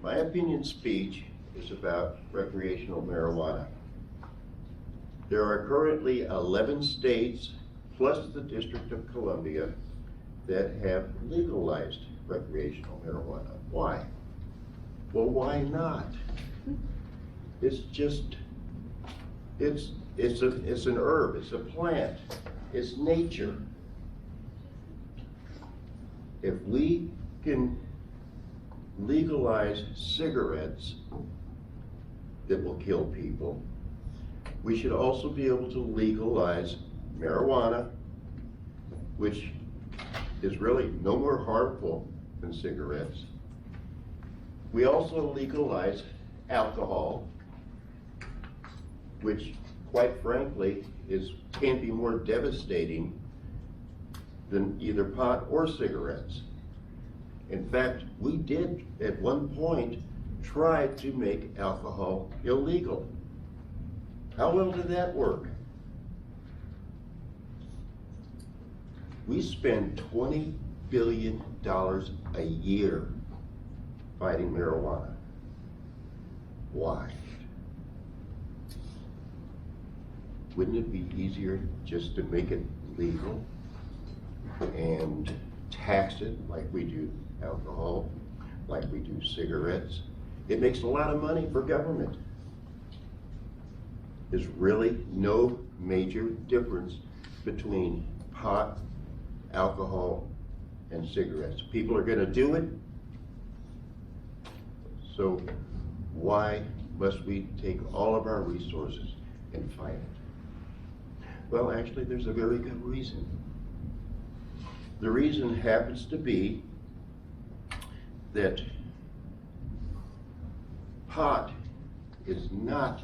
My opinion speech is about recreational marijuana. There are currently 11 states, plus the District of Columbia, that have legalized recreational marijuana. Why? Well, why not? It's just, it's an herb, it's a plant, it's nature. If we can legalize cigarettes that will kill people, we should also be able to legalize marijuana, which is really no more harmful than cigarettes. We also legalize alcohol, which quite frankly can be more devastating than either pot or cigarettes. In fact, we did at one point try to make alcohol illegal. How well did that work? We spend $20 billion a year fighting marijuana. Why? Wouldn't it be easier just to make it legal and tax it like we do alcohol, like we do cigarettes? It makes a lot of money for government. There's really no major difference between pot, alcohol, and cigarettes. People are going to do it, so why must we take all of our resources and fight it? Well, actually, there's a very good reason. The reason happens to be that pot is not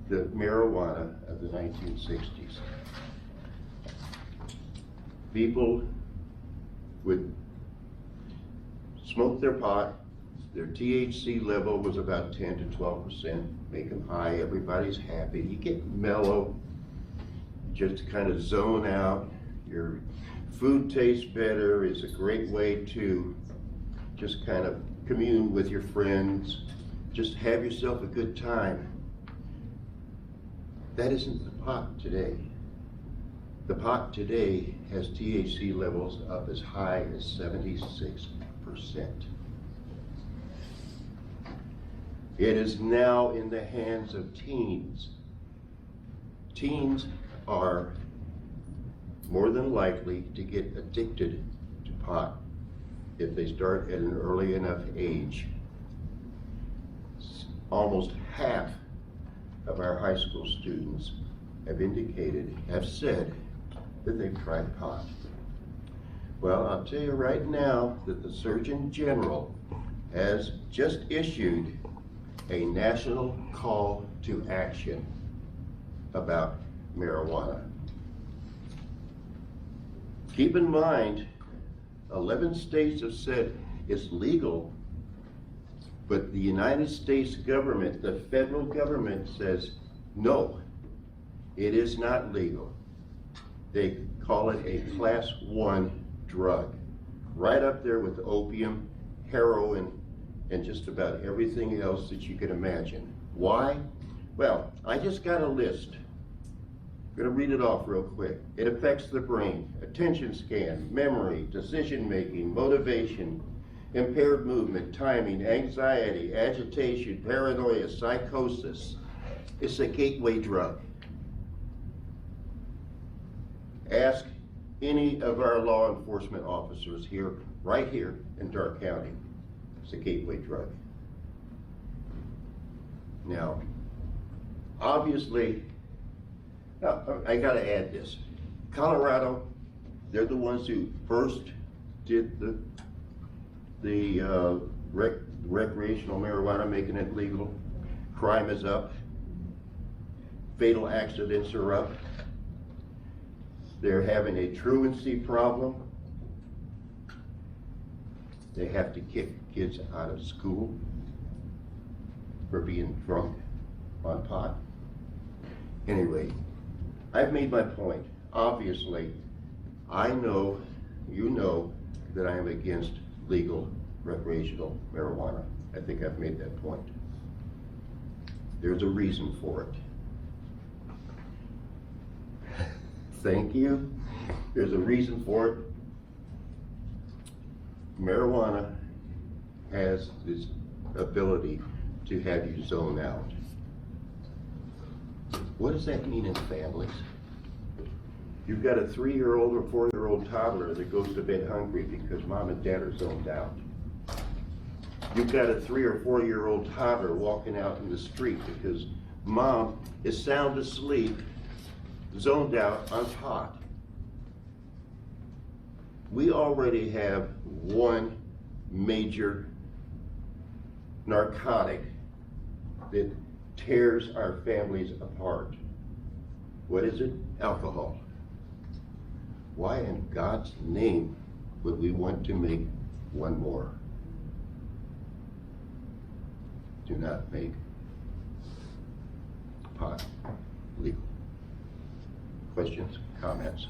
the marijuana of the 1960s. People would smoke their pot, their THC level was about 10 to 12%, make them high, everybody's happy, you get mellow, just kind of zone out, your food tastes better, it's a great way to just kind of commune with your friends, just have yourself a good time. That isn't the pot today. The pot today has THC levels up as high as 76%. It is now in the hands of teens. Teens are more than likely to get addicted to pot if they start at an early enough age. Almost half of our high school students have said that they've tried pot. Well, I'll tell you right now that the Surgeon General has just issued a national call to action about marijuana. Keep in mind, 11 states have said it's legal, but the United States government, the federal government, says no, it is not legal. They call it a class 1 drug, right up there with opium, heroin, and just about everything else that you can imagine. Why? Well, I just got a list. I'm going to read it off real quick. It affects the brain, attention span, memory, decision making, motivation, impaired movement, timing, anxiety, agitation, paranoia, psychosis. It's a gateway drug. Ask any of our law enforcement officers here, right here in Dark County. It's a gateway drug. Now, obviously, I gotta add this. Colorado, they're the ones who first did the recreational marijuana, making it legal. Crime is up. Fatal accidents are up. They're having a truancy problem. They have to kick kids out of school for being drunk on pot. Anyway, I've made my point. Obviously, I know, you know, that I am against legal recreational marijuana. I think I've made that point. There's a reason for it. Thank you. There's a reason for it. Marijuana has this ability to have you zone out. What does that mean in families? You've got a 3-year-old or 4-year-old toddler that goes to bed hungry because mom and dad are zoned out. You've got a 3 or 4-year-old toddler walking out in the street because mom is sound asleep, zoned out on pot. We already have one major narcotic that tears our families apart. What is it? Alcohol. Why in God's name would we want to make one more? Do not make pot legal. Questions, comments?